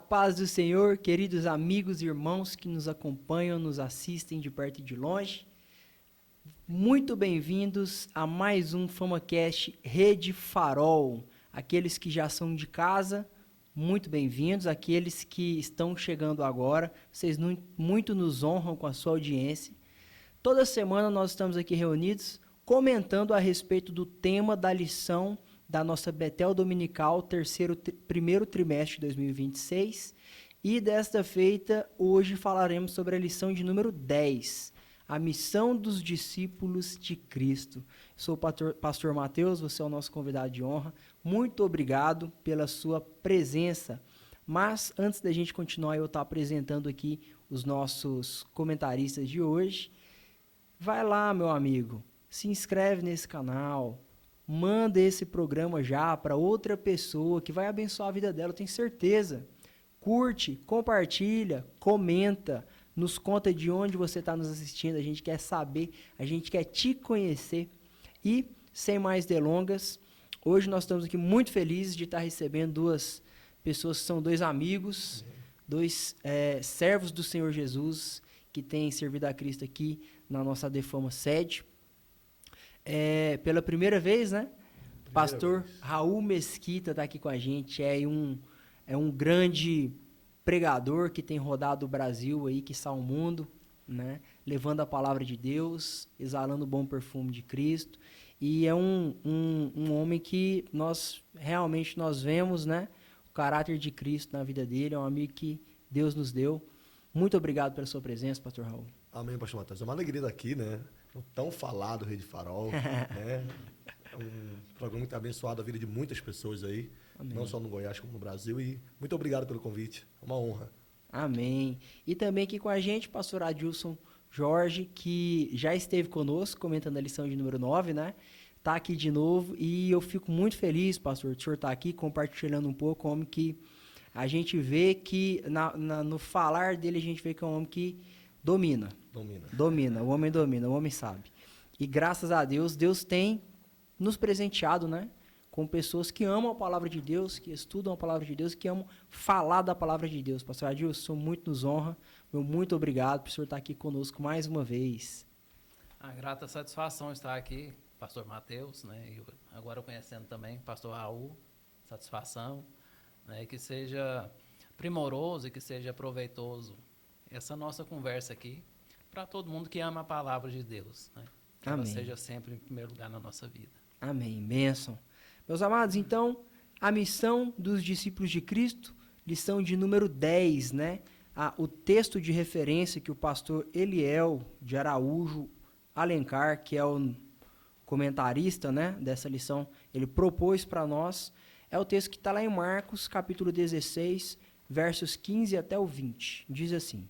paz do Senhor, queridos amigos e irmãos que nos acompanham, nos assistem de perto e de longe. Muito bem-vindos a mais um FamaCast Rede Farol. Aqueles que já são de casa, muito bem-vindos. Aqueles que estão chegando agora, vocês muito nos honram com a sua audiência. Toda semana nós estamos aqui reunidos comentando a respeito do tema da lição da nossa Betel Dominical, primeiro trimestre de 2026. E desta feita, hoje falaremos sobre a lição de número 10, a missão dos discípulos de Cristo. Sou o pastor Mateus, você é o nosso convidado de honra. Muito obrigado pela sua presença. Mas antes da gente continuar, eu estou apresentando aqui os nossos comentaristas de hoje. Vai lá, meu amigo, se inscreve nesse canal. Manda esse programa já para outra pessoa que vai abençoar a vida dela, eu tenho certeza. Curte, compartilha, comenta, nos conta de onde você está nos assistindo, a gente quer saber, a gente quer te conhecer. E, sem mais delongas, hoje nós estamos aqui muito felizes de estar recebendo duas pessoas que são dois amigos, dois servos do Senhor Jesus, que têm servido a Cristo aqui na nossa Defama sede. Pela primeira vez, né? Pastor Raul Mesquita está aqui com a gente, é um grande pregador que tem rodado o Brasil aí, que está o mundo, né? Levando a palavra de Deus, exalando o bom perfume de Cristo, e é um homem que nós vemos, né? O caráter de Cristo na vida dele, é um amigo que Deus nos deu. Muito obrigado pela sua presença, pastor Raul. Amém, pastor Matheus. É uma alegria estar aqui, né? Tão falado Rede Farol, né? É um programa muito abençoado a vida de muitas pessoas aí, amém, não só no Goiás como no Brasil, e muito obrigado pelo convite, é uma honra. Amém. E também aqui com a gente, pastor Adilson Jorge, que já esteve conosco, comentando a lição de número 9, né? Tá aqui de novo, e eu fico muito feliz, pastor, de o senhor estar aqui compartilhando um pouco como que a gente vê que, no falar dele, a gente vê que é um homem que domina, o homem sabe. E graças a Deus, Deus tem nos presenteado, né, com pessoas que amam a palavra de Deus, que estudam a palavra de Deus, que amam falar da palavra de Deus. Pastor Adilson, muito nos honra, muito obrigado por o senhor estar aqui conosco mais uma vez. A grata satisfação estar aqui, pastor Mateus, né, e agora conhecendo também pastor Raul, satisfação, né, que seja primoroso e que seja proveitoso essa nossa conversa aqui, para todo mundo que ama a palavra de Deus, né? Que amém, ela seja sempre em primeiro lugar na nossa vida. Amém, bênção. Meus amados, então, a missão dos discípulos de Cristo, lição de número 10, né? O texto de referência que o pastor Eliel de Araújo Alencar, que é o comentarista, né, dessa lição, ele propôs para nós, é o texto que está lá em Marcos, capítulo 16, versos 15 até o 20. Diz assim: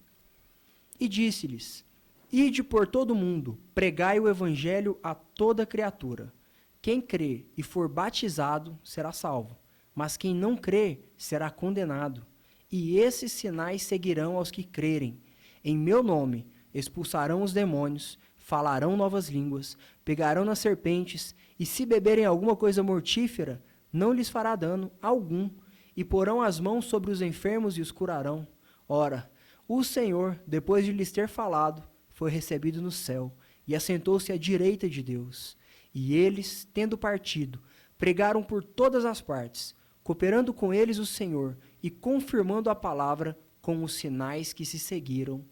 E disse-lhes: Ide por todo o mundo, pregai o evangelho a toda criatura. Quem crê e for batizado será salvo, mas quem não crê será condenado. E esses sinais seguirão aos que crerem. Em meu nome expulsarão os demônios, falarão novas línguas, pegarão nas serpentes, e se beberem alguma coisa mortífera, não lhes fará dano algum, e porão as mãos sobre os enfermos e os curarão. Ora, o Senhor, depois de lhes ter falado, foi recebido no céu e assentou-se à direita de Deus. E eles, tendo partido, pregaram por todas as partes, cooperando com eles o Senhor e confirmando a palavra com os sinais que se seguiram.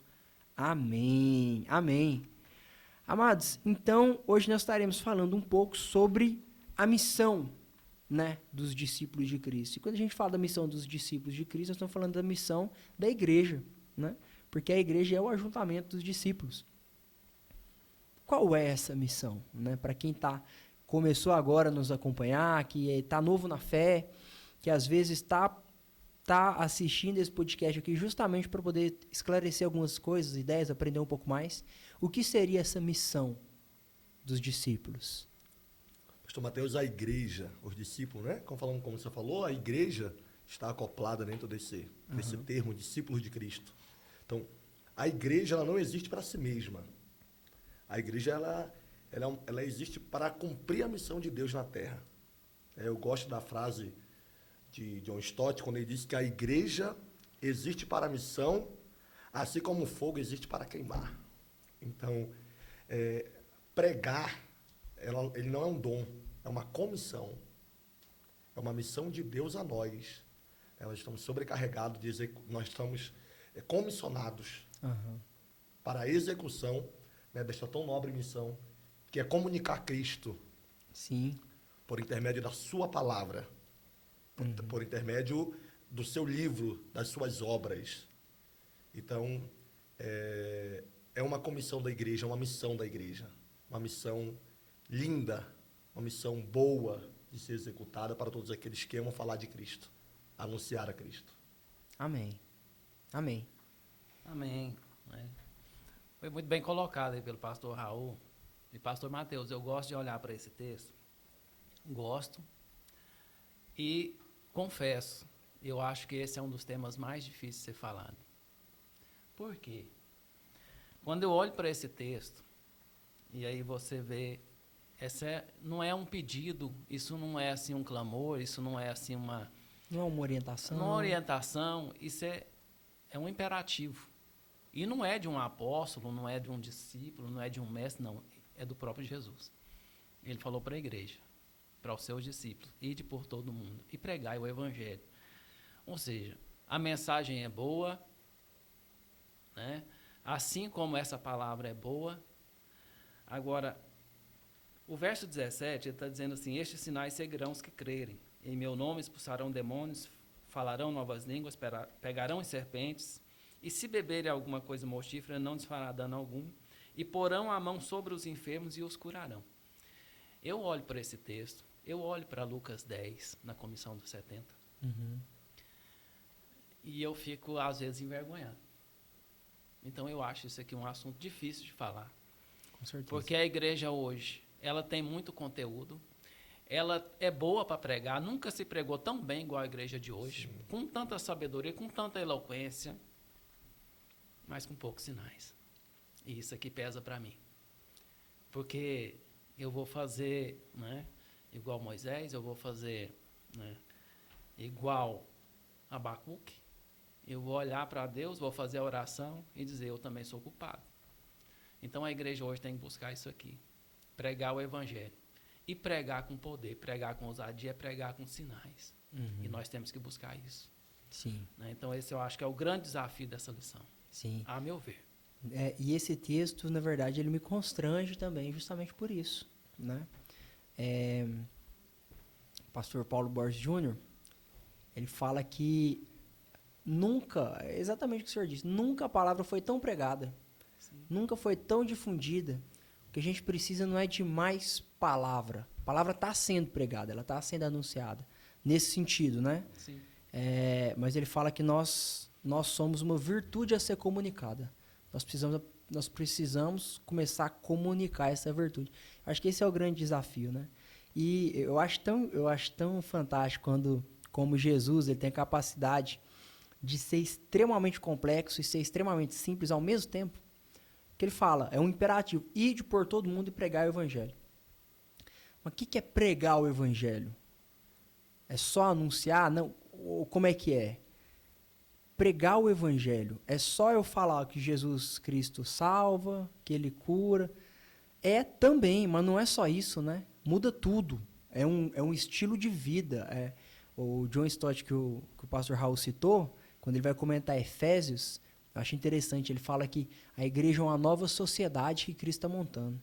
Amém. Amém. Amados, então, hoje nós estaremos falando um pouco sobre a missão, né, dos discípulos de Cristo. E quando a gente fala da missão dos discípulos de Cristo, nós estamos falando da missão da igreja, né? Porque a igreja é o ajuntamento dos discípulos. Qual é essa missão, né? Para quem começou agora a nos acompanhar, que está novo na fé, que às vezes está assistindo esse podcast aqui justamente para poder esclarecer algumas coisas, ideias, aprender um pouco mais. O que seria essa missão dos discípulos? Pastor Mateus, a igreja, os discípulos, né? Como você falou, a igreja está acoplada dentro desse termo, discípulos de Cristo. Então, a igreja ela não existe para si mesma. A igreja ela existe para cumprir a missão de Deus na terra. Eu gosto da frase de John Stott, quando ele diz que a igreja existe para a missão, assim como o fogo existe para queimar. Então, pregar, ele não é um dom, é uma comissão. É uma missão de Deus a nós. Nós estamos sobrecarregados, nós estamos comissionados para a execução, né, desta tão nobre missão, que é comunicar Cristo. Sim. Por intermédio da sua palavra, por intermédio do seu livro, das suas obras. Então, é uma comissão da igreja, uma missão da igreja. Uma missão linda, uma missão boa de ser executada para todos aqueles que amam falar de Cristo, anunciar a Cristo. Amém. Amém. Amém. Foi muito bem colocado aí pelo pastor Raul e pastor Mateus. Eu gosto de olhar para esse texto, gosto, e confesso, eu acho que esse é um dos temas mais difíceis de ser falado. Por quê? Quando eu olho para esse texto, e aí você vê, não é um pedido, isso não é assim um clamor, isso não é assim uma... Não é uma orientação. Uma orientação, isso é um imperativo. E não é de um apóstolo, não é de um discípulo, não é de um mestre, não. É do próprio Jesus. Ele falou para a igreja, para os seus discípulos, ide por todo mundo e pregai o evangelho. Ou seja, a mensagem é boa, né? Assim como essa palavra é boa. Agora, o verso 17, ele está dizendo assim, estes sinais seguirão os que crerem. Em meu nome expulsarão demônios, falarão novas línguas, pegarão em serpentes, e se beberem alguma coisa mortífera, não lhes fará dano algum, e porão a mão sobre os enfermos e os curarão. Eu olho para esse texto, eu olho para Lucas 10, na comissão dos 70, e eu fico, às vezes, envergonhado. Então, eu acho isso aqui um assunto difícil de falar. Com certeza. Porque a igreja hoje, ela tem muito conteúdo, ela é boa para pregar, nunca se pregou tão bem igual a igreja de hoje, com tanta sabedoria, com tanta eloquência, mas com poucos sinais. E isso aqui pesa para mim. Porque eu vou fazer, né, igual Moisés, eu vou fazer, né, igual Abacuque, eu vou olhar para Deus, vou fazer a oração e dizer, eu também sou culpado. Então a igreja hoje tem que buscar isso aqui, pregar o evangelho. E pregar com poder, pregar com ousadia, pregar com sinais. E nós temos que buscar isso. Sim. Né? Então esse eu acho que é o grande desafio dessa lição, Sim. a meu ver. E esse texto, na verdade, ele me constrange também, justamente por isso, né? O pastor Paulo Borges Jr., ele fala que nunca, exatamente o que o senhor disse, nunca a palavra foi tão pregada, nunca foi tão difundida. O que a gente precisa não é de mais palavra. A palavra está sendo pregada, ela está sendo anunciada, nesse sentido, né? Sim. Mas ele fala que nós somos uma virtude a ser comunicada. Nós precisamos começar a comunicar essa virtude. Acho que esse é o grande desafio, né? E eu acho tão fantástico como Jesus ele tem a capacidade de ser extremamente complexo e ser extremamente simples ao mesmo tempo. Que ele fala, é um imperativo, ide por todo mundo e pregar o evangelho. Mas o que é pregar o evangelho? É só anunciar? Não. Ou como é que é? Pregar o evangelho é só eu falar que Jesus Cristo salva, que ele cura. É também, mas não é só isso, né? Muda tudo. É um estilo de vida. O John Stott, que o pastor Raul citou, quando ele vai comentar Efésios, eu acho interessante, ele fala que a igreja é uma nova sociedade que Cristo está montando.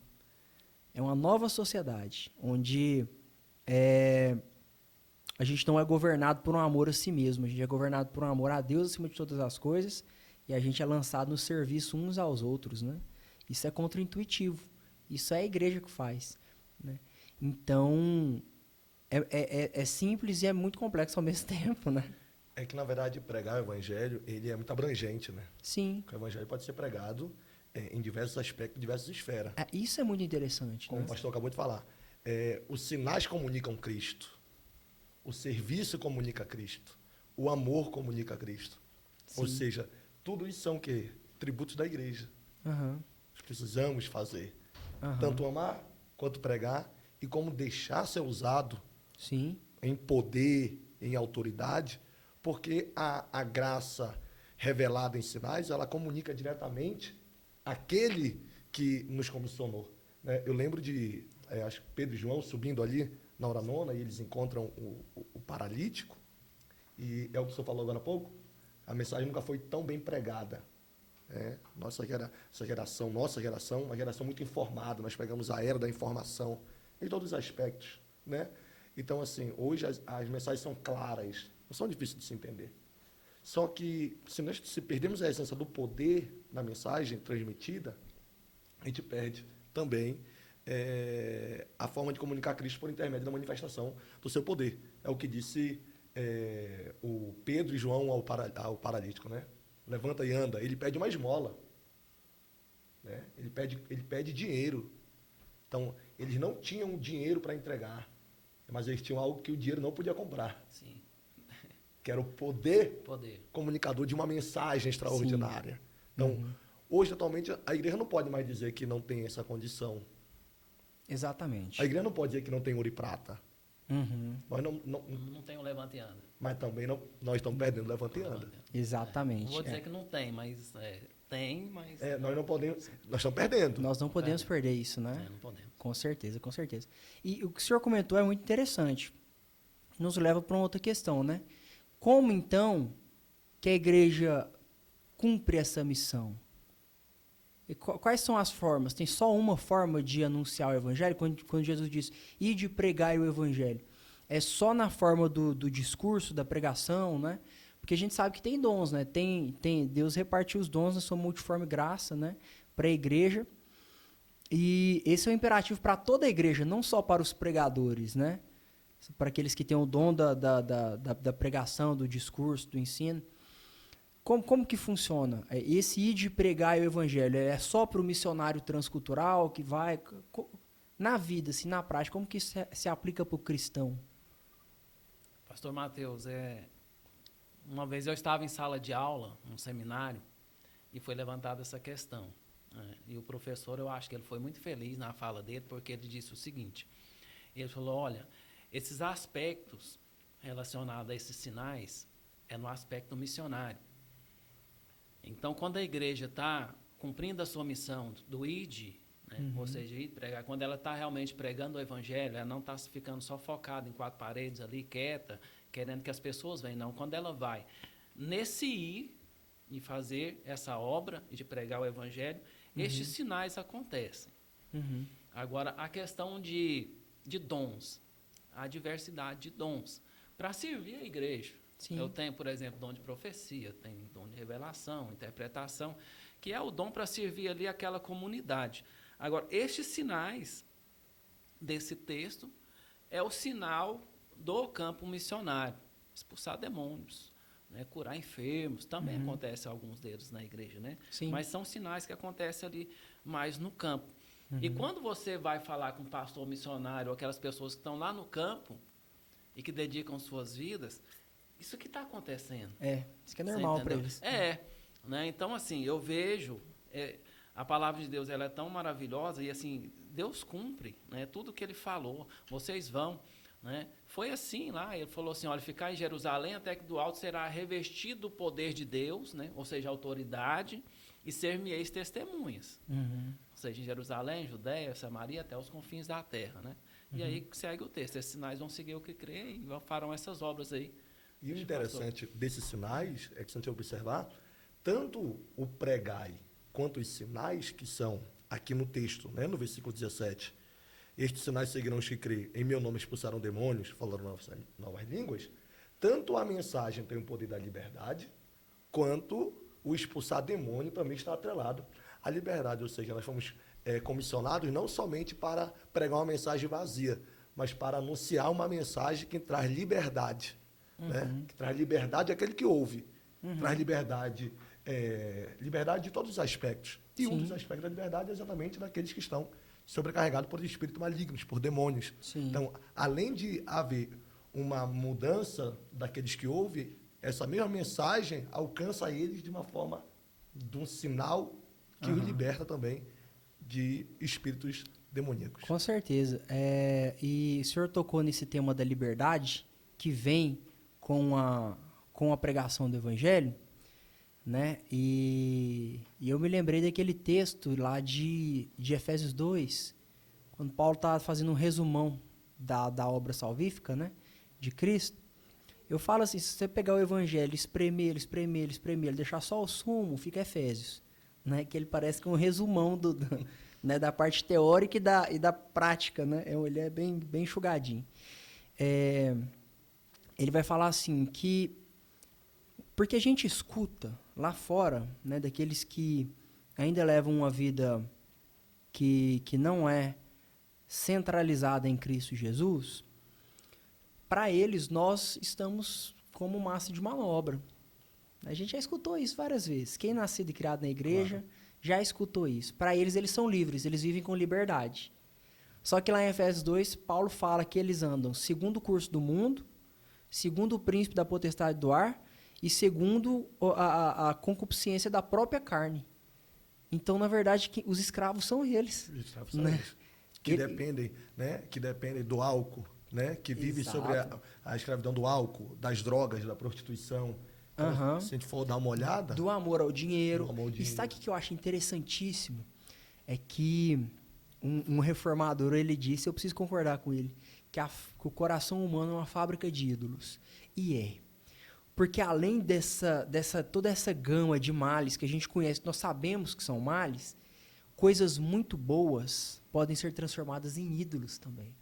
É uma nova sociedade, onde a gente não é governado por um amor a si mesmo, a gente é governado por um amor a Deus acima de todas as coisas, e a gente é lançado no serviço uns aos outros, né? Isso é contraintuitivo, isso é a igreja que faz, né? Então, é simples e é muito complexo ao mesmo tempo, né? É que, na verdade, pregar o evangelho, ele é muito abrangente, né? Sim. Porque o evangelho pode ser pregado em diversos aspectos, em diversas esferas. Isso é muito interessante, Como né? o pastor acabou de falar. Os sinais comunicam Cristo. O serviço comunica Cristo. O amor comunica Cristo. Sim. Ou seja, tudo isso são o quê? Tributos da igreja. Uhum. Nós precisamos fazer. Uhum. Tanto amar, quanto pregar, e como deixar ser usado Sim. em poder, em autoridade, porque a graça revelada em sinais, ela comunica diretamente aquele que nos comissionou, né? Eu lembro de, acho que Pedro e João subindo ali na hora nona, e eles encontram o paralítico, e é o que o senhor falou agora há pouco, a mensagem nunca foi tão bem pregada. Nossa geração, uma geração muito informada, nós pegamos a era da informação em todos os aspectos, né? Então, assim, hoje as mensagens são claras, não são difíceis de se entender. Só que, se perdemos a essência do poder da mensagem transmitida, a gente perde também a forma de comunicar Cristo por intermédio da manifestação do seu poder. É o que disse o Pedro e João ao paralítico, né? Levanta e anda. Ele pede uma esmola, né? Ele pede dinheiro. Então, eles não tinham dinheiro para entregar, mas eles tinham algo que o dinheiro não podia comprar. Sim. Que era o poder comunicador de uma mensagem extraordinária. Sim. Então, hoje, atualmente, a igreja não pode mais dizer que não tem essa condição. Exatamente. A igreja não pode dizer que não tem ouro e prata. Nós não tem o levanta e anda. Mas também nós estamos perdendo o levanta e anda. Exatamente. Não vou dizer que não tem, mas tem, mas... nós não podemos... Nós estamos perdendo. Nós não podemos perder isso, né? Não podemos. Com certeza, com certeza. E o que o senhor comentou é muito interessante. Nos leva para uma outra questão, né? Como, então, que a igreja cumpre essa missão? E quais são as formas? Tem só uma forma de anunciar o evangelho? Quando Jesus diz, ide pregai o evangelho. É só na forma do discurso, da pregação, né? Porque a gente sabe que tem dons, né? Deus repartiu os dons na sua multiforme graça, né? Para a igreja. E esse é o imperativo para toda a igreja, não só para os pregadores, né? Para aqueles que têm o dom da pregação, do discurso, do ensino. Como que funciona? Esse ir de pregar o evangelho é só para o missionário transcultural que vai... Na vida, assim, na prática, como que isso se aplica para o cristão? Pastor Mateus, uma vez eu estava em sala de aula, num seminário, e foi levantada essa questão. E o professor, eu acho que ele foi muito feliz na fala dele, porque ele disse o seguinte, ele falou, olha, esses aspectos relacionados a esses sinais é no aspecto missionário. Então, quando a igreja está cumprindo a sua missão do ID, né, ou seja, ir pregar, quando ela está realmente pregando o evangelho, ela não está ficando só focada em quatro paredes ali, quieta, querendo que as pessoas venham, não. Quando ela vai nesse ir e fazer essa obra de pregar o evangelho, estes sinais acontecem. Agora, a questão de dons, a diversidade de dons, para servir a igreja. Sim. Eu tenho, por exemplo, dom de profecia, tenho dom de revelação, interpretação, que é o dom para servir ali aquela comunidade. Agora, estes sinais desse texto é o sinal do campo missionário. Expulsar demônios, né, curar enfermos, também acontece alguns deles na igreja, né? Sim. Mas são sinais que acontecem ali mais no campo. E quando você vai falar com um pastor missionário, ou aquelas pessoas que estão lá no campo e que dedicam suas vidas, isso que está acontecendo. Isso que é normal para eles. Né? Então, assim, eu vejo, a palavra de Deus ela é tão maravilhosa e, assim, Deus cumpre, né, tudo que Ele falou. Vocês vão, né? Foi assim lá, Ele falou assim, olha, ficar em Jerusalém até que do alto será revestido do poder de Deus, né? Ou seja, autoridade, e ser-me-eis testemunhas. Ou seja, em Jerusalém, Judéia, Samaria, até os confins da terra, né? E aí segue o texto, esses sinais vão seguir o que crê e farão essas obras aí. E o interessante desses sinais é que, se a gente observar, tanto o pregai quanto os sinais que são aqui no texto, né, no versículo 17, estes sinais seguirão os que creem, em meu nome expulsarão demônios, falaram novas línguas, tanto a mensagem tem o poder da liberdade, quanto o expulsar demônio também está atrelado à liberdade, ou seja, nós fomos comissionados não somente para pregar uma mensagem vazia, mas para anunciar uma mensagem que traz liberdade. Né? Que traz liberdade àquele que ouve, traz liberdade, liberdade de todos os aspectos. E um dos aspectos da liberdade é exatamente daqueles que estão sobrecarregados por espíritos malignos, por demônios. Então, além de haver uma mudança daqueles que ouvem, essa mesma mensagem alcança eles de uma forma, de um sinal que os liberta também de espíritos demoníacos. Com certeza. E o senhor tocou nesse tema da liberdade, que vem com a pregação do evangelho, né? E eu me lembrei daquele texto lá de Efésios 2, quando Paulo está fazendo um resumão da obra salvífica, né? De Cristo. Eu falo assim, se você pegar o evangelho, espremer, deixar só o sumo, fica Efésios, né? Que ele parece que é um resumão né? Da parte teórica e da prática, né? Ele é bem enxugadinho. Ele vai falar assim que porque a gente escuta lá fora, né, daqueles que ainda levam uma vida que não é centralizada em Cristo Jesus, para eles nós estamos como massa de manobra. A gente já escutou isso várias vezes. Quem nascido e criado na igreja já escutou isso. Para eles são livres, eles vivem com liberdade. Só que lá em Efésios 2, Paulo fala que eles andam segundo o curso do mundo, segundo o príncipe da potestade do ar e segundo a concupiscência da própria carne. Então, na verdade, os escravos são eles. Os escravos são eles. Que dependem do álcool, né? Que vivem sobre a escravidão do álcool, das drogas, da prostituição. Então, se a gente for dar uma olhada... Do amor ao dinheiro. E sabe o que eu acho interessantíssimo? É que um reformador, ele disse, eu preciso concordar com ele, que o coração humano é uma fábrica de ídolos. E é. Porque além toda essa gama de males que a gente conhece, nós sabemos que são males, coisas muito boas podem ser transformadas em ídolos também.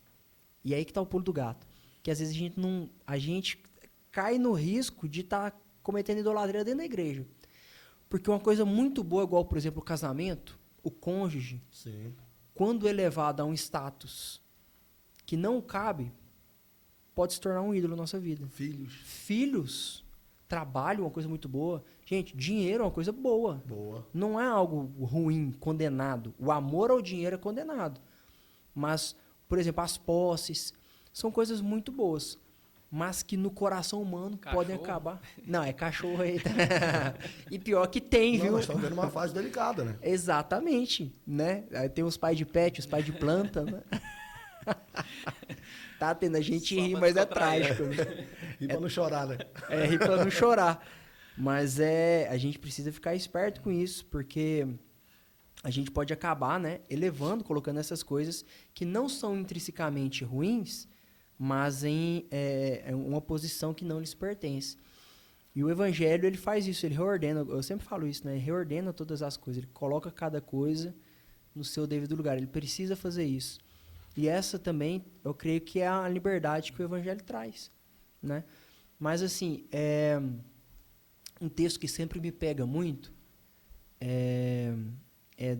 E aí que está o pulo do gato. Que às vezes a gente cai no risco de estar cometendo idolatria dentro da igreja. Porque uma coisa muito boa, igual, por exemplo, o casamento, o cônjuge, sim, quando elevado a um status que não cabe, pode se tornar um ídolo na nossa vida. Filhos, trabalho é uma coisa muito boa. Gente, dinheiro é uma coisa boa. Não é algo ruim, condenado. O amor ao dinheiro é condenado. Mas, por exemplo, as posses são coisas muito boas, mas que no coração humano podem acabar. Não, é cachorro aí. E pior que tem, viu? Nós estamos vendo uma fase delicada, né? Exatamente, né? Aí tem os pais de pet, os pais de planta, né? Tá tendo, a gente ri, mas é trágico. Né? Ri pra não chorar, né? Ri pra não chorar. Mas a gente precisa ficar esperto com isso, porque a gente pode acabar, né, elevando, colocando essas coisas que não são intrinsecamente ruins, mas em uma posição que não lhes pertence. E o Evangelho, ele faz isso, ele reordena, eu sempre falo isso, né, ele reordena todas as coisas, ele coloca cada coisa no seu devido lugar, ele precisa fazer isso. E essa também, eu creio que é a liberdade que o Evangelho traz, né? Mas, assim, um texto que sempre me pega muito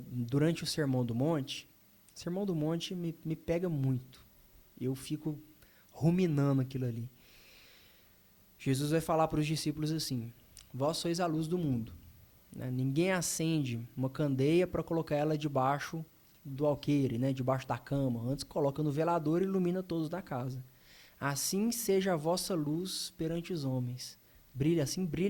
durante o Sermão do Monte. O Sermão do Monte me pega muito. Eu fico ruminando aquilo ali. Jesus vai falar para os discípulos assim: vós sois a luz do mundo. Né? Ninguém acende uma candeia para colocar ela debaixo do alqueire, né? Debaixo da cama. Antes coloca no velador e ilumina todos da casa. Assim seja a vossa luz perante os homens. Brilha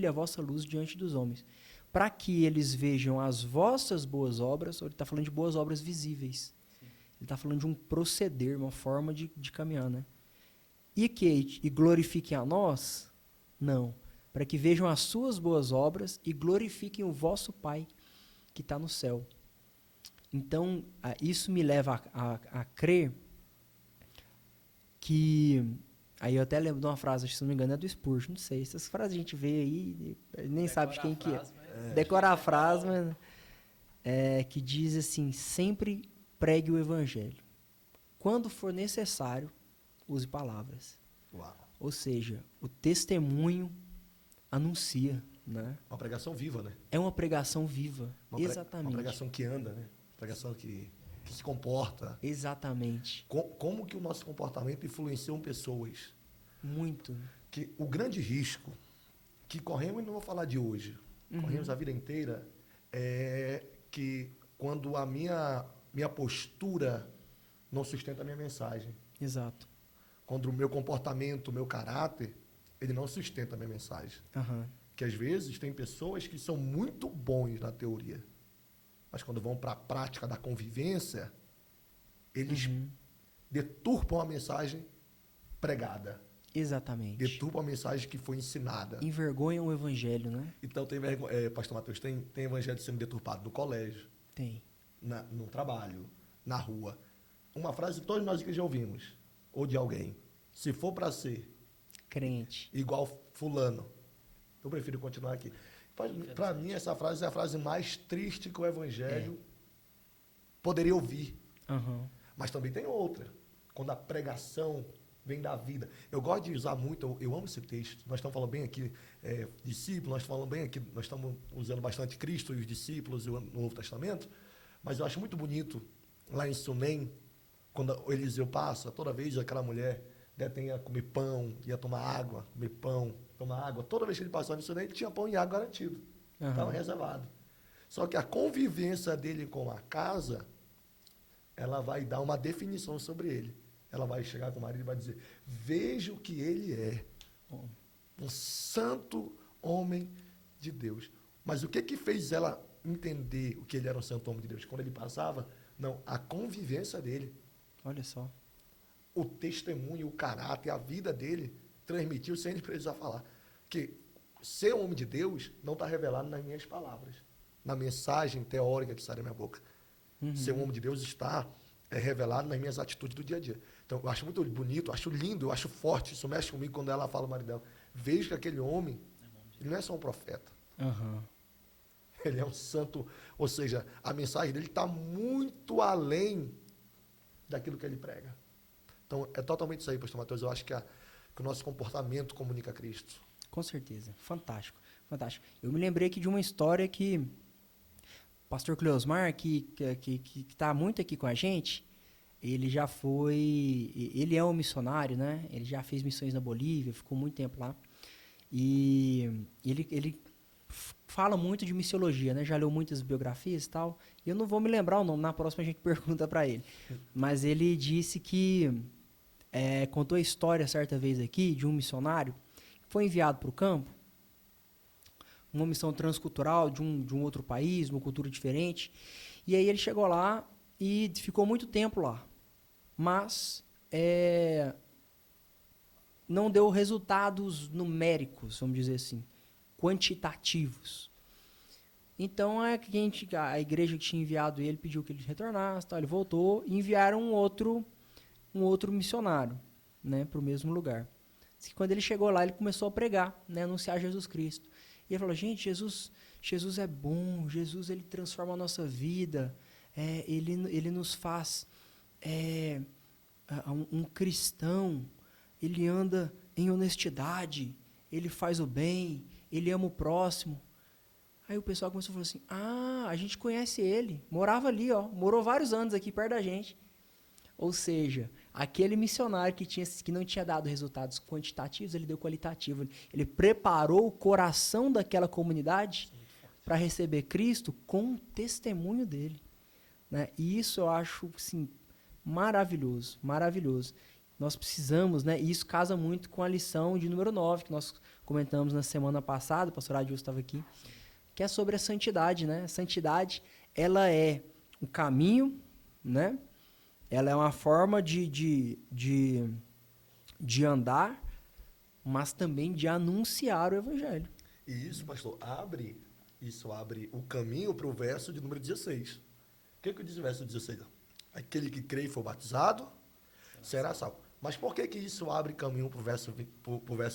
a vossa luz diante dos homens, para que eles vejam as vossas boas obras. Ele está falando de boas obras visíveis. Sim. Ele está falando de um proceder, uma forma de caminhar, né? E glorifiquem a nós? Não. Para que vejam as suas boas obras e glorifiquem o vosso Pai que está no céu. Então, isso me leva a crer que... Aí eu até lembro de uma frase, se não me engano, é do Spurgeon, não sei. Essas frases a gente vê aí, nem sabe de quem que é. Decora a frase, mas que diz assim: sempre pregue o Evangelho. Quando for necessário, use palavras. Uau. Ou seja, o testemunho anuncia, né? Uma pregação viva, né? É uma pregação viva, exatamente. Uma pregação que anda, né? Pregação que se comporta. Exatamente. Como que o nosso comportamento influenciam pessoas? Muito. Que o grande risco que corremos, e não vou falar de hoje, corremos a vida inteira, é que quando a minha postura não sustenta a minha mensagem. Exato. Quando o meu comportamento, o meu caráter, ele não sustenta a minha mensagem. Que às vezes tem pessoas que são muito bons na teoria, mas quando vão para a prática da convivência, eles deturpam a mensagem pregada. Exatamente. Deturpam a mensagem que foi ensinada. Envergonham o evangelho, né? Então, Pastor Mateus, tem evangelho sendo deturpado no colégio, Tem. no trabalho, na rua. Uma frase que todos nós aqui já ouvimos, ou de alguém. Se for para ser Crente. igual fulano, eu prefiro continuar aqui. Para mim, essa frase é a frase mais triste que o evangelho poderia ouvir. Uhum. Mas também tem outra. Quando a pregação vem da vida. Eu gosto de usar muito, eu amo esse texto. Nós estamos falando bem aqui, discípulos, nós estamos falando bem aqui, nós estamos usando bastante Cristo e os discípulos no Novo Testamento, mas eu acho muito bonito, lá em Sunem, quando Eliseu passa, toda vez aquela mulher ia comer pão, ia tomar água, comer pão, tomar água. Toda vez que ele passava em Sunem, ele tinha pão e água garantido. Estava reservado. Só que a convivência dele com a casa, ela vai dar uma definição sobre ele. Ela vai chegar com o marido e vai dizer, veja o que ele é. Um santo homem de Deus. Mas o que fez ela entender o que ele era um santo homem de Deus? Quando ele passava, não, a convivência dele. Olha só. O testemunho, o caráter, a vida dele transmitiu sem ele precisar falar. Que ser homem de Deus não está revelado nas minhas palavras, na mensagem teórica que sai da minha boca. Ser um homem de Deus está revelado nas minhas atitudes do dia a dia. Então, eu acho muito bonito, eu acho lindo, eu acho forte, isso mexe comigo quando ela fala ao marido dela. Vejo que aquele homem, ele não é só um profeta. Uhum. Ele é um santo, ou seja, a mensagem dele está muito além daquilo que ele prega. Então, é totalmente isso aí, pastor Mateus. Eu acho que o nosso comportamento comunica Cristo. Com certeza. Fantástico. Fantástico. Eu me lembrei aqui de uma história que o pastor Cleosmar, que está muito aqui com a gente, ele já foi... Ele é um missionário, né? Ele já fez missões na Bolívia, ficou muito tempo lá. E ele fala muito de missiologia, né? Já leu muitas biografias e tal. E eu não vou me lembrar o nome, na próxima a gente pergunta para ele. Mas ele disse que contou a história certa vez aqui de um missionário que foi enviado para o campo, uma missão transcultural de um outro país, uma cultura diferente. E aí ele chegou lá e ficou muito tempo lá. Mas não deu resultados numéricos, vamos dizer assim, quantitativos. Então a igreja que tinha enviado ele pediu que ele retornasse, tal, ele voltou e enviaram um outro missionário, né, para o mesmo lugar. Diz que quando ele chegou lá, ele começou a pregar, né, anunciar Jesus Cristo. E ele falou, gente, Jesus é bom, Jesus ele transforma a nossa vida, ele nos faz um cristão, ele anda em honestidade, ele faz o bem, ele ama o próximo. Aí o pessoal começou a falar assim, a gente conhece ele, morava ali, morou vários anos aqui perto da gente. Ou seja, aquele missionário que não tinha dado resultados quantitativos, ele deu qualitativo. Ele preparou o coração daquela comunidade para receber Cristo com o testemunho dele. Né? E isso eu acho assim, maravilhoso, maravilhoso. Nós precisamos, né? E isso casa muito com a lição de número 9, que nós comentamos na semana passada, o pastor Adilson estava aqui, que é sobre a santidade, né? A santidade, ela é o caminho, né? Ela é uma forma de andar, mas também de anunciar o evangelho. E isso, pastor, abre o caminho para o verso de número 16. O que diz o verso 16? Aquele que crê e for batizado será salvo. Mas por que isso abre caminho para o verso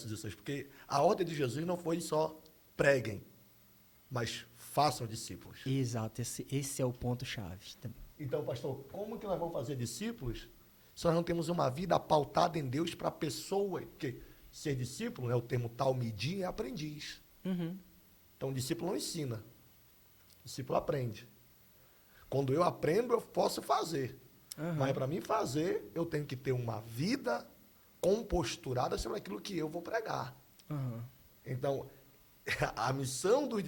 16? Porque a ordem de Jesus não foi só preguem, mas façam discípulos. Exato, esse é o ponto-chave. Então, pastor, como que nós vamos fazer discípulos se nós não temos uma vida pautada em Deus para a pessoa? Porque ser discípulo, né, o termo talmidim é aprendiz. Uhum. Então, o discípulo não ensina. O discípulo aprende. Quando eu aprendo, eu posso fazer. Uhum. Mas para mim fazer, eu tenho que ter uma vida composturada sobre aquilo que eu vou pregar. Uhum. Então, a missão dos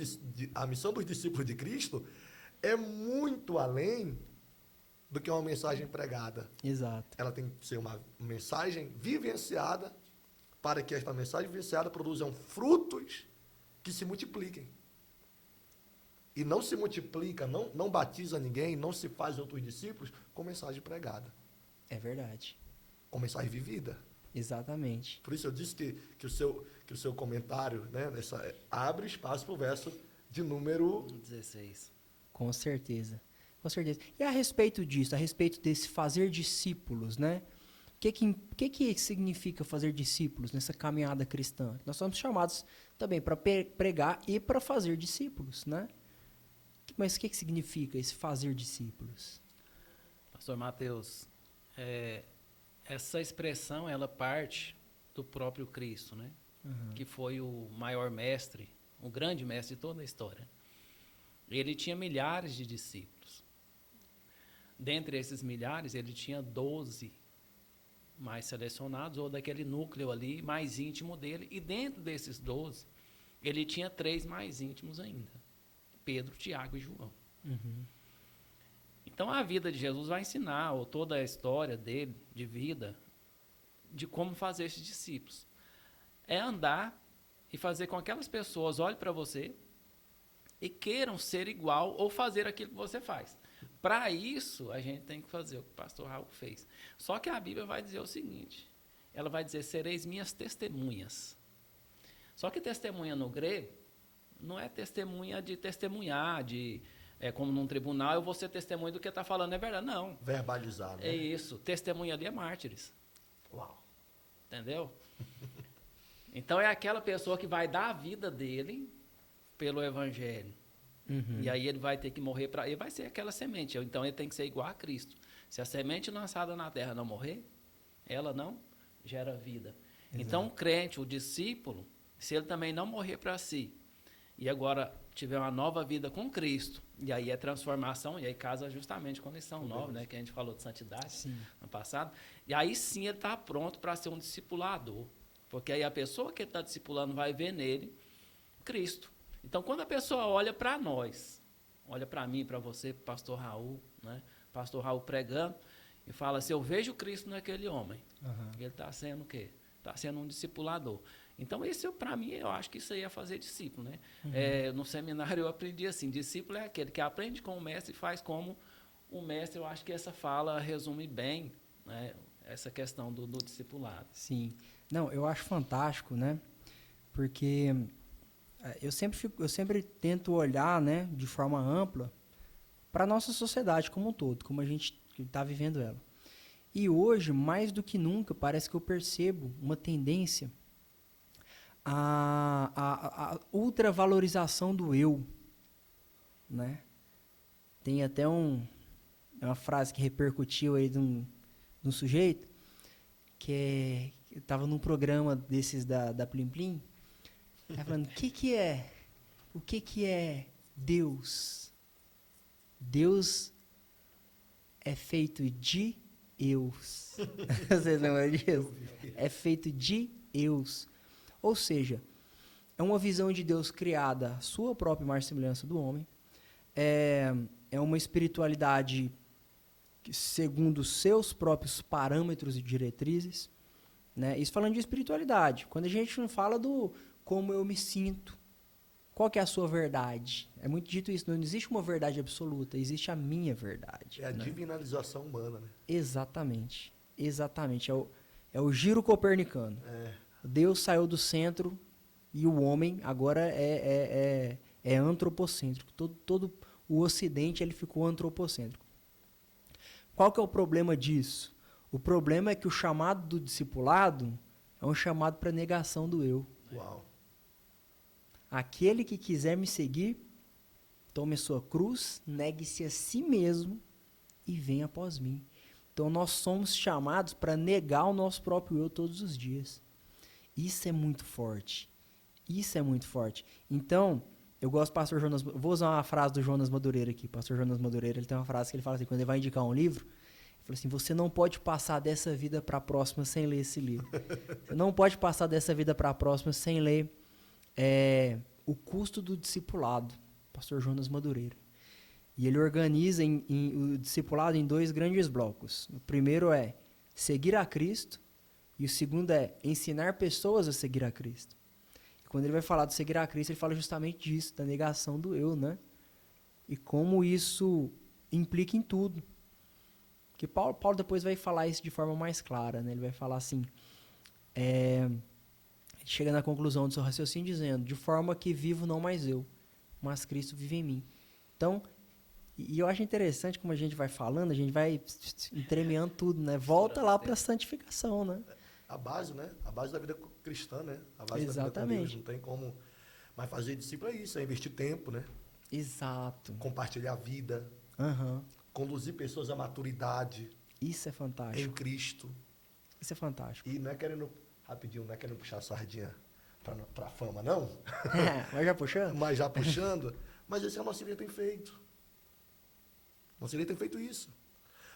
discípulos de Cristo é muito além do que uma mensagem pregada. Exato. Ela tem que ser uma mensagem vivenciada para que esta mensagem vivenciada produza frutos que se multipliquem. E não se multiplica, não batiza ninguém, não se faz outros discípulos com mensagem pregada. É verdade. Com mensagem vivida. Exatamente. Por isso eu disse que o seu comentário, né, abre espaço para o verso de número 16. Com certeza. Com certeza. E a respeito disso, a respeito desse fazer discípulos, né? O que significa fazer discípulos nessa caminhada cristã? Nós somos chamados também para pregar e para fazer discípulos, né? Mas o que significa esse fazer discípulos? Pastor Mateus, essa expressão, ela parte do próprio Cristo, né? Que foi o maior mestre, o grande mestre de toda a história. Ele tinha milhares de discípulos. Dentre esses milhares, ele tinha 12 mais selecionados, ou daquele núcleo ali mais íntimo dele. E dentro desses 12, ele tinha 3 mais íntimos ainda: Pedro, Tiago e João. Então, a vida de Jesus vai ensinar, ou toda a história dele, de vida, de como fazer esses discípulos. É andar e fazer com que aquelas pessoas olhem para você e queiram ser igual ou fazer aquilo que você faz. Para isso, a gente tem que fazer o que o pastor Raul fez. Só que a Bíblia vai dizer o seguinte, ela vai dizer: sereis minhas testemunhas. Só que testemunha no grego não é testemunha de testemunhar, como num tribunal, eu vou ser testemunha do que está falando, é verdade. Não. verbalizar, né? É isso. Testemunha ali é mártires. Uau. Entendeu? Então é aquela pessoa que vai dar a vida dele pelo evangelho. E aí ele vai ter que morrer para... Ele vai ser aquela semente. Então ele tem que ser igual a Cristo. Se a semente lançada na terra não morrer, ela não gera vida. Exato. Então o crente, o discípulo, se ele também não morrer para si, e agora tiver uma nova vida com Cristo, e aí é transformação, e aí casa justamente com a lição nova, né, que a gente falou de santidade no passado, e aí sim ele está pronto para ser um discipulador, porque aí a pessoa que ele está discipulando vai ver nele Cristo. Então, quando a pessoa olha para nós, olha para mim, para você, para o pastor Raul, né, pastor Raul pregando, e fala assim: eu vejo Cristo naquele homem. Ele está sendo o quê? Está sendo um discipulador. Então, isso, para mim, eu acho que isso aí é fazer discípulo, né? No seminário eu aprendi assim: discípulo é aquele que aprende com o mestre e faz como o mestre. Eu acho que essa fala resume bem, né, essa questão do discipulado. Sim. Não, eu acho fantástico, né? Porque eu sempre tento olhar, né, de forma ampla para a nossa sociedade como um todo, como a gente está vivendo ela. E hoje, mais do que nunca, parece que eu percebo uma tendência a ultravalorização do eu, né? Tem até uma frase que repercutiu aí de um sujeito que estava num programa desses da Plim Plim, falando: o que é Deus? Deus é feito de eus. Você lembra disso? É feito de eus. Ou seja, é uma visão de Deus criada à sua própria imagem e semelhança do homem. É uma espiritualidade segundo os seus próprios parâmetros e diretrizes, né? Isso falando de espiritualidade. Quando a gente não fala do como eu me sinto, qual que é a sua verdade? É muito dito isso, não existe uma verdade absoluta, existe a minha verdade. É a divinalização humana, né? Exatamente. É o giro copernicano. Deus saiu do centro e o homem agora é antropocêntrico. Todo o Ocidente ele ficou antropocêntrico. Qual que é o problema disso? O problema é que o chamado do discipulado é um chamado para negação do eu. Uau. Aquele que quiser me seguir, tome a sua cruz, negue-se a si mesmo e venha após mim. Então nós somos chamados para negar o nosso próprio eu todos os dias. Isso é muito forte. Então, eu gosto do pastor Jonas... Vou usar uma frase do Jonas Madureira aqui. O pastor Jonas Madureira, ele tem uma frase que ele fala assim, quando ele vai indicar um livro, ele fala assim: você não pode passar dessa vida para a próxima sem ler esse livro. Você não pode passar dessa vida para a próxima sem ler O Custo do Discipulado, pastor Jonas Madureira. E ele organiza o discipulado em 2 grandes blocos. O primeiro é seguir a Cristo e o segundo é ensinar pessoas a seguir a Cristo. E quando ele vai falar de seguir a Cristo, ele fala justamente disso, da negação do eu, né? E como isso implica em tudo. Porque Paulo depois vai falar isso de forma mais clara, né? Ele vai falar assim: ele chega na conclusão do seu raciocínio dizendo, de forma que vivo não mais eu, mas Cristo vive em mim. Então, e eu acho interessante como a gente vai falando, a gente vai entremeando tudo, né? Volta lá para a santificação, né? A base, né? A base da vida cristã, né? A base da vida com Exatamente. Deus. Não tem como... Mas fazer discípulo é isso, é investir tempo, né? Exato. Compartilhar a vida, Aham. conduzir pessoas à maturidade Isso é em fantástico. Cristo. Isso é fantástico. E não é querendo, rapidinho, não é querendo puxar a sardinha pra fama, não. Vai já puxando? Mas já puxando. Mas esse é o nosso igreja tem feito. Nossa igreja tem feito isso.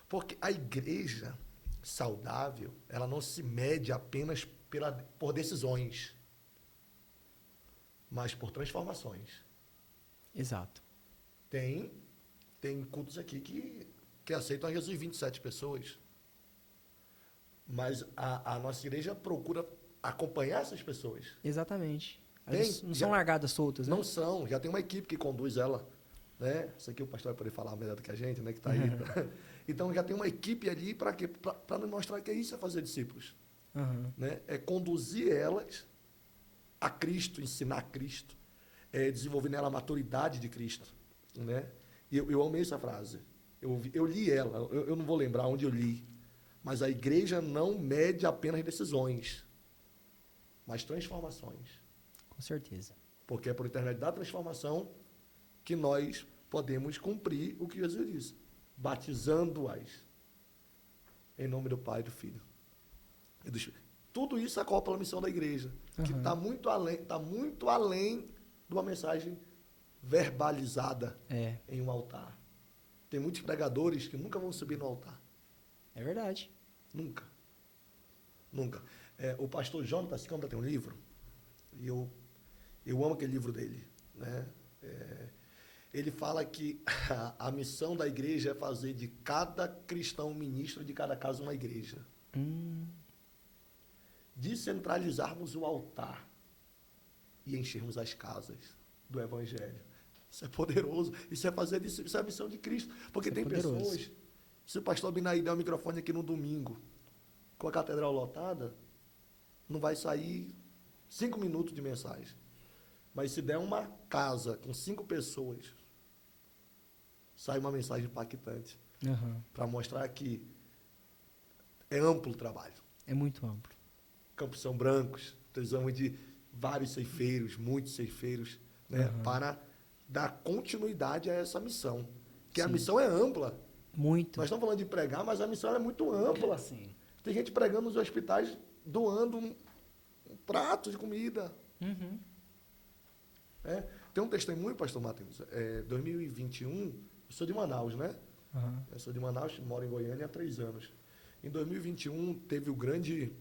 Porque a igreja saudável, ela não se mede apenas por decisões, mas por transformações. Exato. Tem cultos aqui que aceitam às vezes 27 pessoas. Mas a nossa igreja procura acompanhar essas pessoas. Exatamente. Tem, Elas não são já- largadas soltas, né? Não são, já tem uma equipe que conduz ela. Né? Isso aqui o pastor vai poder falar melhor do que a gente, né? Que está aí. Então já tem uma equipe ali para quê? Para nos mostrar que é isso, é fazer discípulos. Aham. Né? É conduzir elas a Cristo, ensinar Cristo, desenvolver nela a maturidade de Cristo. Né? E eu amei essa frase. Eu li ela, eu não vou lembrar onde eu li, mas a igreja não mede apenas decisões, mas transformações. Com certeza. Porque é por intermédio da transformação que nós podemos cumprir o que Jesus disse, batizando-as em nome do Pai, do Filho e do Espírito. Tudo isso acopla a missão da igreja, que Uhum. está muito além de uma mensagem verbalizada em um altar. Tem muitos pregadores que nunca vão subir no altar. É verdade. Nunca. Nunca. O pastor Jonathan Scampa tem um livro, e eu amo aquele livro dele. Né? Ele fala que a missão da igreja é fazer de cada cristão ministro, de cada casa uma igreja. Descentralizarmos o altar e enchermos as casas do Evangelho. Isso é poderoso. Isso é fazer disso, isso é a missão de Cristo. Porque Isso é tem poderoso. pessoas... Se o pastor Binaí der o microfone aqui no domingo, com a catedral lotada, não vai sair 5 minutos de mensagem. Mas se der uma casa com 5 pessoas, sai uma mensagem impactante Aham. para mostrar que é amplo o trabalho. É muito amplo. Campos São Brancos, precisamos de vários ceifeiros, muitos ceifeiros, né, para dar continuidade a essa missão. Porque a Sim. missão é ampla. Muito. Nós estamos falando de pregar, mas a missão é muito ampla. Sim. Tem gente pregando nos hospitais, doando um prato de comida. Uhum. Tem um testemunho, pastor Matheus, 2021, eu sou de Manaus, né? Aham. Eu sou de Manaus, moro em Goiânia há 3 anos. Em 2021, teve o grande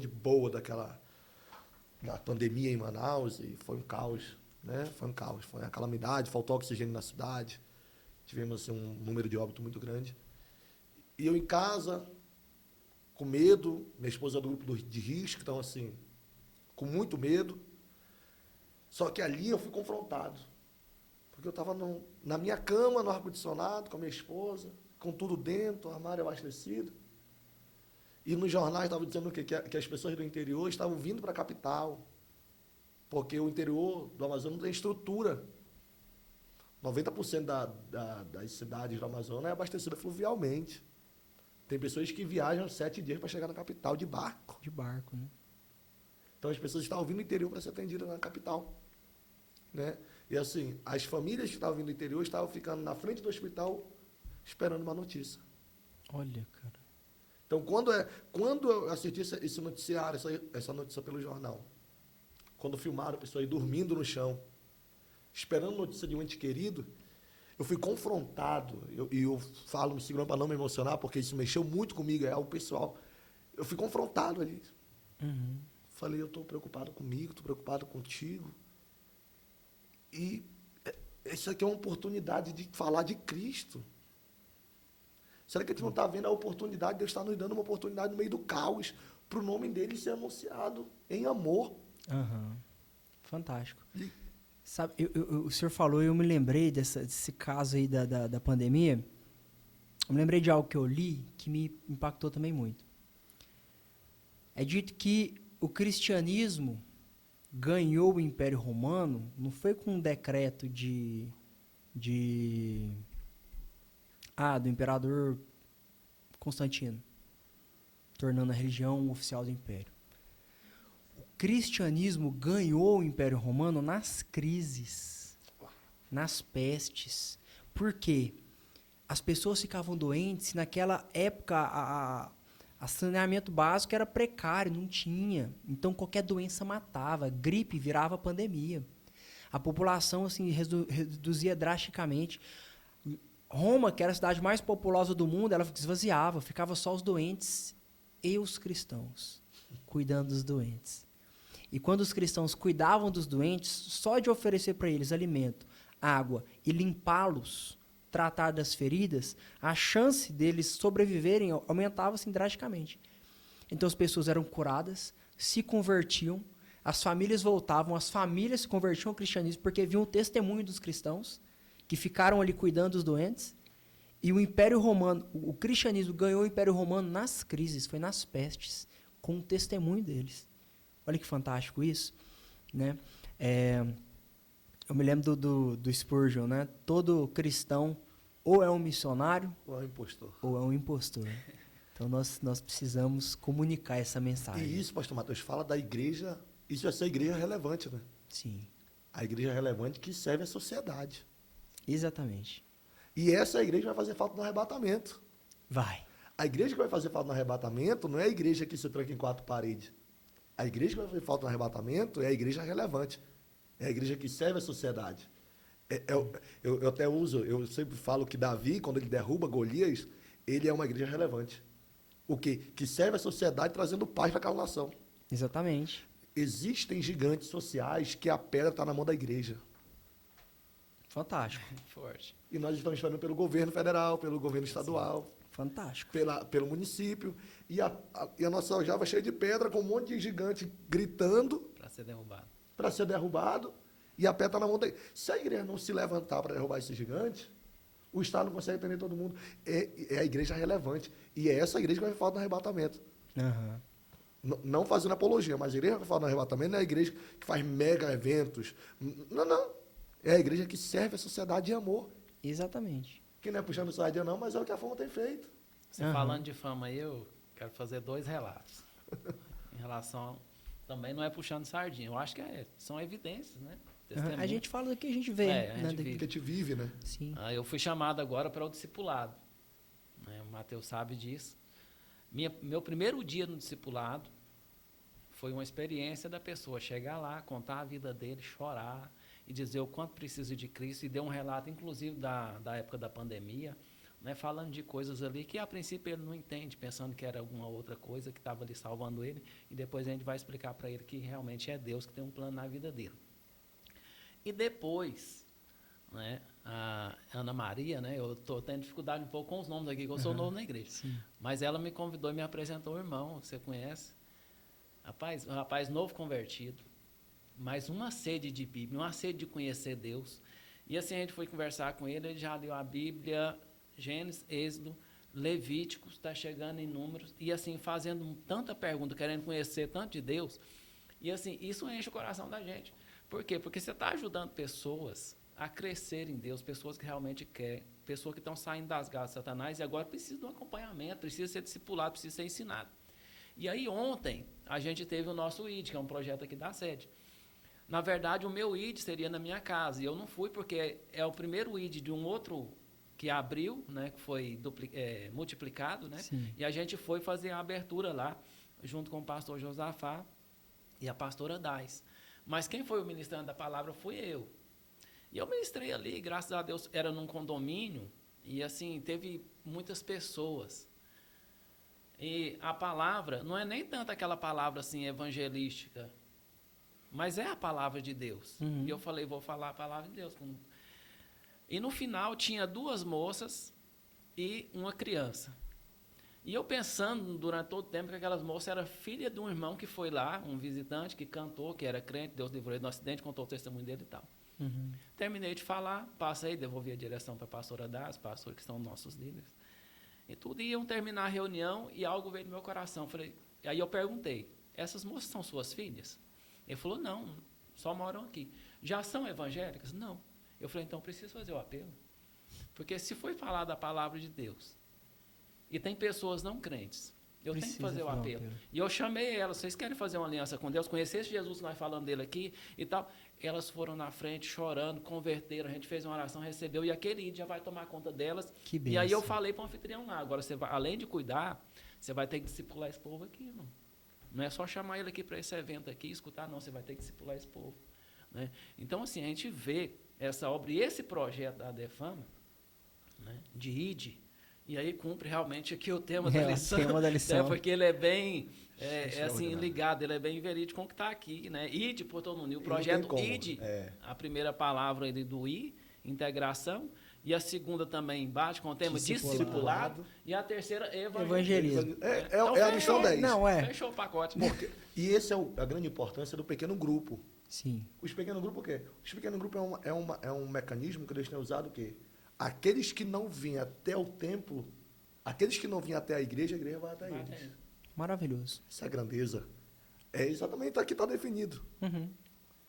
boa da pandemia em Manaus, e foi um caos, né? Foi um caos, foi uma calamidade, faltou oxigênio na cidade, tivemos assim, um número de óbito muito grande. E eu em casa, com medo, minha esposa é do grupo de risco, então assim, com muito medo. Só que ali eu fui confrontado. Porque eu estava na minha cama, no ar-condicionado, com a minha esposa, com tudo dentro, armário abastecido. E nos jornais estavam dizendo o quê? Que as pessoas do interior estavam vindo para a capital. Porque o interior do Amazonas não tem estrutura. 90% das cidades do Amazonas é abastecida fluvialmente. Tem pessoas que viajam 7 dias para chegar na capital de barco. De barco, né? Então as pessoas estavam vindo do interior para ser atendidas na capital. Né? E assim, as famílias que estavam vindo do interior estavam ficando na frente do hospital esperando uma notícia. Olha, cara. Então, quando eu assisti esse noticiário, essa notícia pelo jornal, quando filmaram a pessoa aí dormindo no chão, esperando notícia de um ente querido, eu fui confrontado, e eu falo me segurando para não me emocionar, porque isso mexeu muito comigo, é algo pessoal. Eu fui confrontado ali. Uhum. Falei, eu estou preocupado comigo, estou preocupado contigo. E isso aqui é uma oportunidade de falar de Cristo. Será que a gente não está vendo a oportunidade de Deus estar nos dando uma oportunidade no meio do caos para o nome dele ser anunciado em amor? Aham. Fantástico. E- Sabe, o senhor falou e eu me lembrei desse caso aí da pandemia. Eu me lembrei de algo que eu li que me impactou também muito. É dito que o cristianismo ganhou o Império Romano, não foi com um decreto do imperador Constantino, tornando a religião um oficial do Império. O cristianismo ganhou o Império Romano nas crises, nas pestes. Por quê? As pessoas ficavam doentes, naquela época a saneamento básico era precário, não tinha. Então qualquer doença matava, gripe virava pandemia. A população assim reduzia drasticamente. Roma, que era a cidade mais populosa do mundo, ela esvaziava, ficava só os doentes e os cristãos cuidando dos doentes. E quando os cristãos cuidavam dos doentes, só de oferecer para eles alimento, água e limpá-los, tratar das feridas, a chance deles sobreviverem aumentava assim, drasticamente. Então as pessoas eram curadas, se convertiam, as famílias voltavam, as famílias se convertiam ao cristianismo porque viam o testemunho dos cristãos que ficaram ali cuidando dos doentes. E o Império Romano, o cristianismo ganhou o Império Romano nas crises, foi nas pestes, com o testemunho deles. Olha que fantástico isso, né? Eu me lembro do Spurgeon, né? Todo cristão ou é um missionário Ou é um impostor. ou é um impostor. Então nós precisamos comunicar essa mensagem. E isso, pastor Matheus, fala da igreja, isso é ser igreja relevante, né? Sim, A igreja relevante que serve a sociedade. exatamente. E essa igreja vai fazer falta no arrebatamento. Vai. A igreja que vai fazer falta no arrebatamento não é a igreja que se tranca em quatro paredes. A igreja que vai fazer falta no arrebatamento é a igreja relevante. É a igreja que serve a sociedade. Eu até uso, eu sempre falo que Davi, quando ele derruba Golias, ele é uma igreja relevante. O quê? Que serve a sociedade trazendo paz para aquela nação. Exatamente. Existem gigantes sociais que a pedra está na mão da igreja. Fantástico. Forte. E nós estamos esperando pelo governo federal, pelo governo estadual, Fantástico. pelo município. E a nossa aljava é cheia de pedra, com um monte de gigante gritando Para ser derrubado. para ser derrubado. E a pedra está na mão da igreja. Se a igreja não se levantar para derrubar esse gigante, o Estado não consegue atender todo mundo. É a igreja relevante. E é essa igreja que vai falar no arrebatamento. Aham. Não fazendo apologia, mas a igreja que vai falar no arrebatamento não é a igreja que faz mega eventos. Não. É a igreja que serve a sociedade de amor. Exatamente. Que não é puxando sardinha não, mas é o que a fama tem feito. Você falando de fama aí, eu quero fazer 2 relatos. Em relação... Também não é puxando sardinha. Eu acho que são evidências, né? Testemunho. A gente fala do que a gente vê. A gente daqui. vive. Que a gente vive, né? Sim. Eu fui chamado agora para o discipulado. Né? O Matheus sabe disso. Meu primeiro dia no discipulado foi uma experiência da pessoa chegar lá, contar a vida dele, chorar e dizer o quanto precisa de Cristo. E deu um relato, inclusive, da época da pandemia, né, falando de coisas ali que, a princípio, ele não entende, pensando que era alguma outra coisa que estava ali salvando ele. E depois a gente vai explicar para ele que realmente é Deus que tem um plano na vida dele. E depois, né, a Ana Maria, né, eu estou tendo dificuldade um pouco com os nomes aqui, que eu sou novo na igreja. Sim. Mas ela me convidou e me apresentou o irmão, que você conhece. Um rapaz novo convertido, mas uma sede de Bíblia, uma sede de conhecer Deus. E assim a gente foi conversar com ele, ele já leu a Bíblia, Gênesis, Êxodo, Levítico, está chegando em Números, e assim, fazendo tanta pergunta, querendo conhecer tanto de Deus. E assim, isso enche o coração da gente. Por quê? Porque você está ajudando pessoas a crescer em Deus, pessoas que realmente querem, pessoas que estão saindo das garras de Satanás e agora precisam de um acompanhamento, precisam ser discipulado, precisam ser ensinado. E aí ontem a gente teve o nosso ID, que é um projeto aqui da sede. Na verdade, o meu ID seria na minha casa, e eu não fui porque é o primeiro ID de um outro que abriu, né, que foi multiplicado, né? Sim. E a gente foi fazer a abertura lá, junto com o pastor Josafá e a pastora Dais. Mas quem foi o ministrante da palavra fui eu. E eu ministrei ali, graças a Deus, era num condomínio, e assim, teve muitas pessoas. E a palavra, não é nem tanto aquela palavra assim, evangelística, mas é a palavra de Deus. Uhum. E eu falei, vou falar a palavra de Deus. E no final tinha 2 moças e uma criança. E eu pensando durante todo o tempo que aquelas moças eram filha de um irmão que foi lá, um visitante que cantou, que era crente, Deus livrou ele no acidente, contou o testemunho dele e tal. Uhum. Terminei de falar, passei, devolvi a direção para a pastora Das, pastores que são nossos líderes. E tudo, iam terminar a reunião e algo veio no meu coração. Falei, Aí eu perguntei, essas moças são suas filhas? Ele falou, não, só moram aqui. Já são evangélicas? Não. Eu falei, então preciso fazer o apelo. Porque se foi falar da palavra de Deus, e tem pessoas não crentes, eu tenho que fazer o apelo. E eu chamei elas, vocês querem fazer uma aliança com Deus? Conhecer esse Jesus que nós falamos dele aqui e tal. Elas foram na frente, chorando, converteram, a gente fez uma oração, recebeu, e aquele ID já vai tomar conta delas. Que e aí eu bênção. falei para o anfitrião lá, agora você vai, além de cuidar, você vai ter que discipular esse povo aqui, irmão. Não é só chamar ele aqui para esse evento aqui, escutar, não, você vai ter que discipular esse povo. Né? Então, assim, a gente vê essa obra e esse projeto da Defama, né, de ID, e aí cumpre realmente aqui o tema da lição, tema da lição. né, porque ele é bem assim, ligado, ele é bem verídico com o que está aqui. Né? ID, por todo mundo, o projeto ID, a primeira palavra do I, integração, e a segunda também embaixo, com o tema discipulado, e a terceira, evangelismo. É a lição 10. Não, Fechou o pacote. E esse é a grande importância do pequeno grupo. Sim. Os pequenos grupos o quê? Os pequenos grupos é um mecanismo que Deus tem usado o quê? Aqueles que não vinham até o templo, aqueles que não vinham até a igreja vai até eles. Maravilhoso. Essa é a grandeza. É exatamente aqui está definido. Uhum.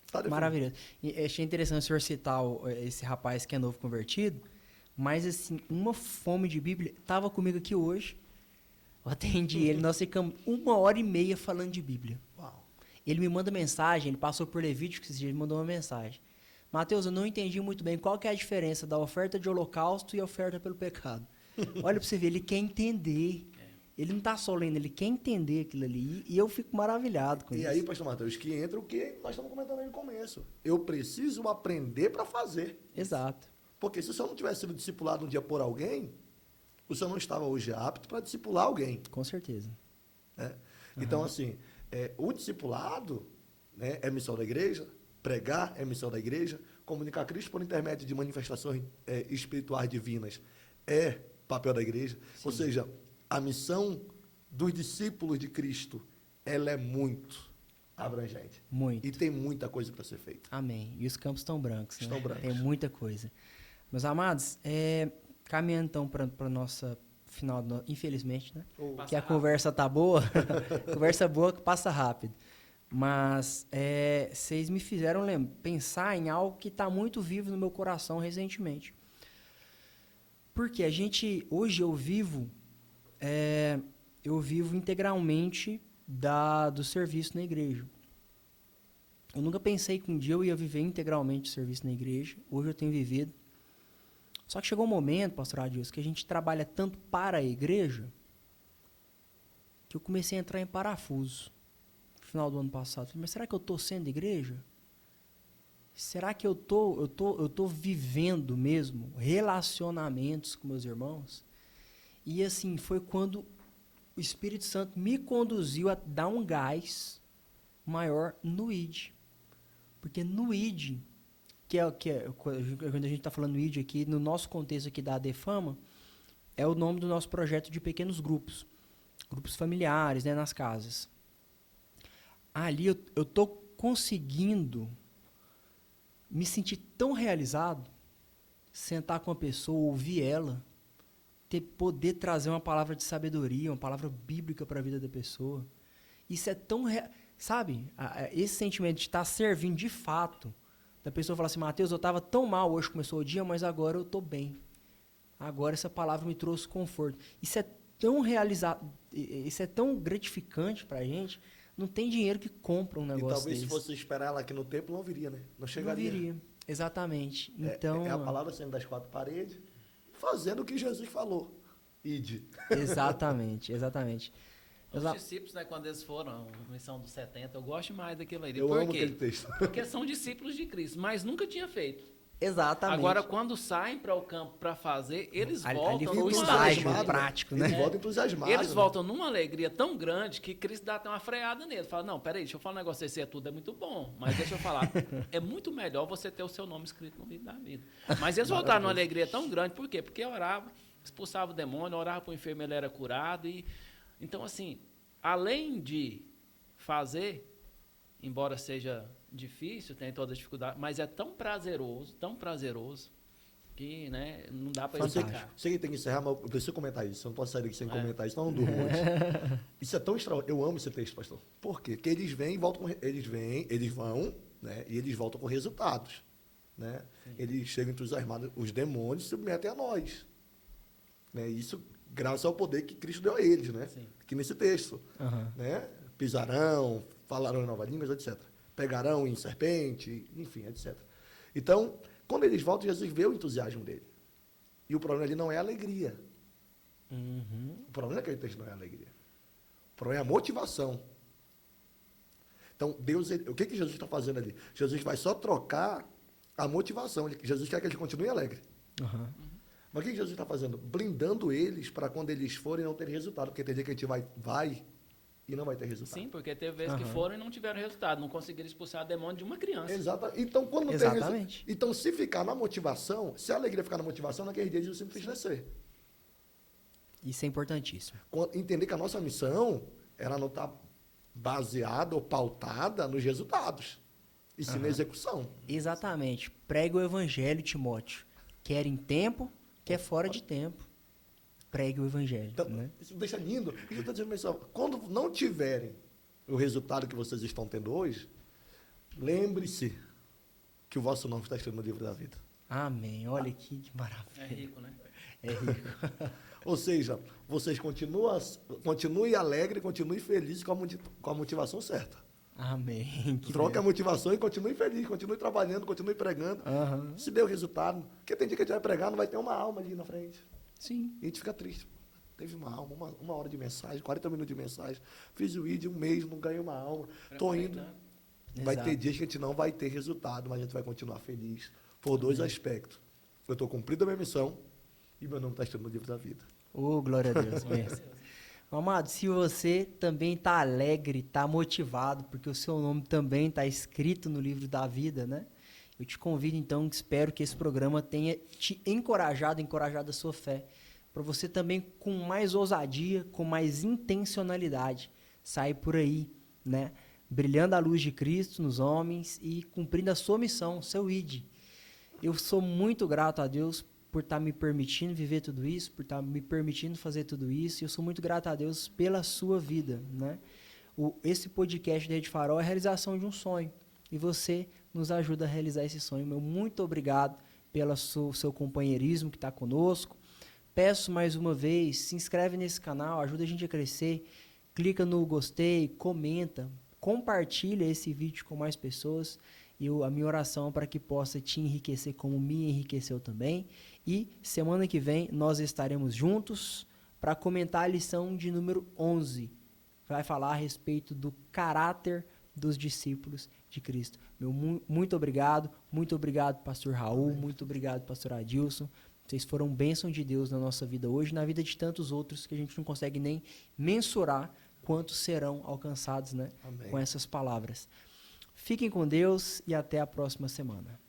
Tá definido. Maravilhoso. E achei interessante o senhor citar esse rapaz que é novo convertido, mas assim, uma fome de Bíblia estava comigo aqui hoje. Eu atendi ele, nós ficamos 1h30 falando de Bíblia. Uau. Ele me manda mensagem, ele passou por Levítico esse dia, ele mandou uma mensagem. Mateus, eu não entendi muito bem qual que é a diferença da oferta de holocausto e oferta pelo pecado. Olha para você ver, ele quer entender. Ele não está só lendo, ele quer entender aquilo ali. E eu fico maravilhado com isso. E aí, pastor Mateus, que entra o que nós estamos comentando aí no começo. Eu preciso aprender para fazer. Exato. Porque se o senhor não tivesse sido discipulado um dia por alguém, o senhor não estava hoje apto para discipular alguém. Com certeza. Né? Então, assim, o discipulado, né, é missão da igreja, pregar é missão da igreja, comunicar Cristo por intermédio de manifestações espirituais divinas é papel da igreja. Sim. Ou seja, a missão dos discípulos de Cristo, ela é muito abrangente. Muito. E tem muita coisa para ser feita. Amém. E os campos estão brancos. Estão né? brancos. Tem muita coisa. Meus amados, caminhando então para a nossa final, infelizmente, né? Que a conversa tá boa. Conversa boa que passa rápido. Mas vocês me fizeram pensar em algo que está muito vivo no meu coração recentemente. Porque hoje eu vivo integralmente do serviço na igreja. Eu nunca pensei que um dia eu ia viver integralmente o serviço na igreja. Hoje eu tenho vivido. Só que chegou um momento, pastor Adilson, que a gente trabalha tanto para a igreja que eu comecei a entrar em parafuso. No final do ano passado. Mas será que eu estou sendo igreja? Será que eu tô vivendo mesmo relacionamentos com meus irmãos? E assim, foi quando o Espírito Santo me conduziu a dar um gás maior no ID. Porque no ID, quando a gente está falando ID aqui, no nosso contexto aqui da Defama, é o nome do nosso projeto de pequenos grupos. Grupos familiares, né, nas casas. Ali eu estou conseguindo me sentir tão realizado, sentar com uma pessoa, ouvir ela, poder trazer uma palavra de sabedoria, uma palavra bíblica para a vida da pessoa. Isso é tão... Sabe? Esse sentimento de estar servindo de fato, da pessoa falar assim, Mateus, eu estava tão mal, hoje começou o dia, mas agora eu estou bem. Agora essa palavra me trouxe conforto. Isso é tão isso é tão gratificante para a gente. Não tem dinheiro que compra um negócio desse. E talvez se fosse esperar ela aqui no templo, não viria, né? Não chegaria. Não viria, exatamente. Então, é a palavra saindo das quatro paredes, fazendo o que Jesus falou. Ide. Exatamente. Os discípulos, né, quando eles foram, missão dos 70, eu gosto mais daquilo ali. Eu amo aquele texto. Porque são discípulos de Cristo, mas nunca tinha feito. Exatamente. Agora, quando saem para o campo para fazer, eles voltam ali foi numa estágio alegria. prático, né? Eles voltam entusiasmados. Eles voltam numa alegria tão grande que Cristo dá até uma freada nele. Fala, não, peraí, deixa eu falar um negócio, esse tudo é muito bom, mas deixa eu falar, é muito melhor você ter o seu nome escrito no livro da vida. Mas eles voltaram numa alegria tão grande, por quê? Porque orava, expulsava o demônio, orava para o enfermo, ele era curado. Então, assim, além de fazer, embora seja difícil, tem toda a dificuldade, mas é tão prazeroso, que, né, não dá para Você explicar. que tem que encerrar, mas eu preciso comentar isso. Eu não posso sair daqui sem comentar isso, senão eu não durmo hoje. Isso é tão extraordinário. Eu amo esse texto, pastor. Por quê? Porque eles vêm e voltam com... Eles vão, né? E eles voltam com resultados. Né? Eles chegam entusiasmados, os demônios se submetem a nós. Né? Isso graças ao poder que Cristo deu a eles, né? Sim. Aqui nesse texto. Né? Pisarão, falarão em novas línguas, etc. Pegarão em serpente, enfim, etc. Então, quando eles voltam, Jesus vê o entusiasmo dele. E o problema ali não é a alegria. O problema daquele texto não é a alegria. O problema é a motivação. Então, Deus, o que Jesus está fazendo ali? Jesus vai só trocar a motivação. Jesus quer que eles continuem alegres. Mas o que Jesus está fazendo? Blindando eles para quando eles forem não ter resultado. Porque tem dia que a gente vai e não vai ter resultado. Sim, porque teve vezes que foram e não tiveram resultado, não conseguiram expulsar demônio de uma criança. Exatamente. Então, quando não tem resultado. Então, se ficar na motivação, se a alegria ficar na motivação, naquele dia Jesus sempre fez descer. Isso é importantíssimo. Entender que a nossa missão, ela não está baseada ou pautada nos resultados, e sim na execução. Exatamente. Pregue o evangelho, Timóteo. Quer em tempo, quer fora de tempo. Pregue o evangelho. Então, né? Isso deixa lindo. E eu estou dizendo, pessoal, quando não tiverem o resultado que vocês estão tendo hoje, lembre-se que o vosso nome está escrito no livro da vida. Amém. Olha que maravilha. É rico, né? É rico. Ou seja, vocês continuem alegre, continuem felizes com a motivação certa. Amém. Troque a motivação e continue feliz, continue trabalhando, continue pregando. Se deu resultado, porque tem dia que a gente vai pregar, não vai ter uma alma ali na frente. Sim. E a gente fica triste. Teve uma alma, uma hora de mensagem, 40 minutos de mensagem. Fiz o ID um mês, não ganhei uma alma. Estou indo. Vai ter dias que a gente não vai ter resultado, mas a gente vai continuar feliz. Por dois aspectos. Eu estou cumprindo a minha missão e meu nome está escrito no livro da vida. Oh, glória a Deus. Amado, se você também está alegre, está motivado, porque o seu nome também está escrito no livro da vida, né? Eu te convido, então, espero que esse programa tenha te encorajado a sua fé, para você também, com mais ousadia, com mais intencionalidade, sair por aí, né? Brilhando a luz de Cristo nos homens e cumprindo a sua missão, o seu ID. Eu sou muito grato a Deus por estar me permitindo viver tudo isso, por estar me permitindo fazer tudo isso, e eu sou muito grato a Deus pela sua vida, né? Esse podcast da Rede Farol é a realização de um sonho, e você nos ajuda a realizar esse sonho. Meu muito obrigado pelo seu companheirismo que está conosco. Peço mais uma vez, se inscreve nesse canal, ajuda a gente a crescer, clica no gostei, comenta, compartilha esse vídeo com mais pessoas, e a minha oração é para que possa te enriquecer como me enriqueceu também. E semana que vem nós estaremos juntos para comentar a lição de número 11. Vai falar a respeito do caráter dos discípulos de Cristo. Muito obrigado, pastor Raul, muito obrigado, pastor Adilson. Vocês foram bênção de Deus na nossa vida hoje, na vida de tantos outros que a gente não consegue nem mensurar quantos serão alcançados, né, com essas palavras. Fiquem com Deus e até a próxima semana.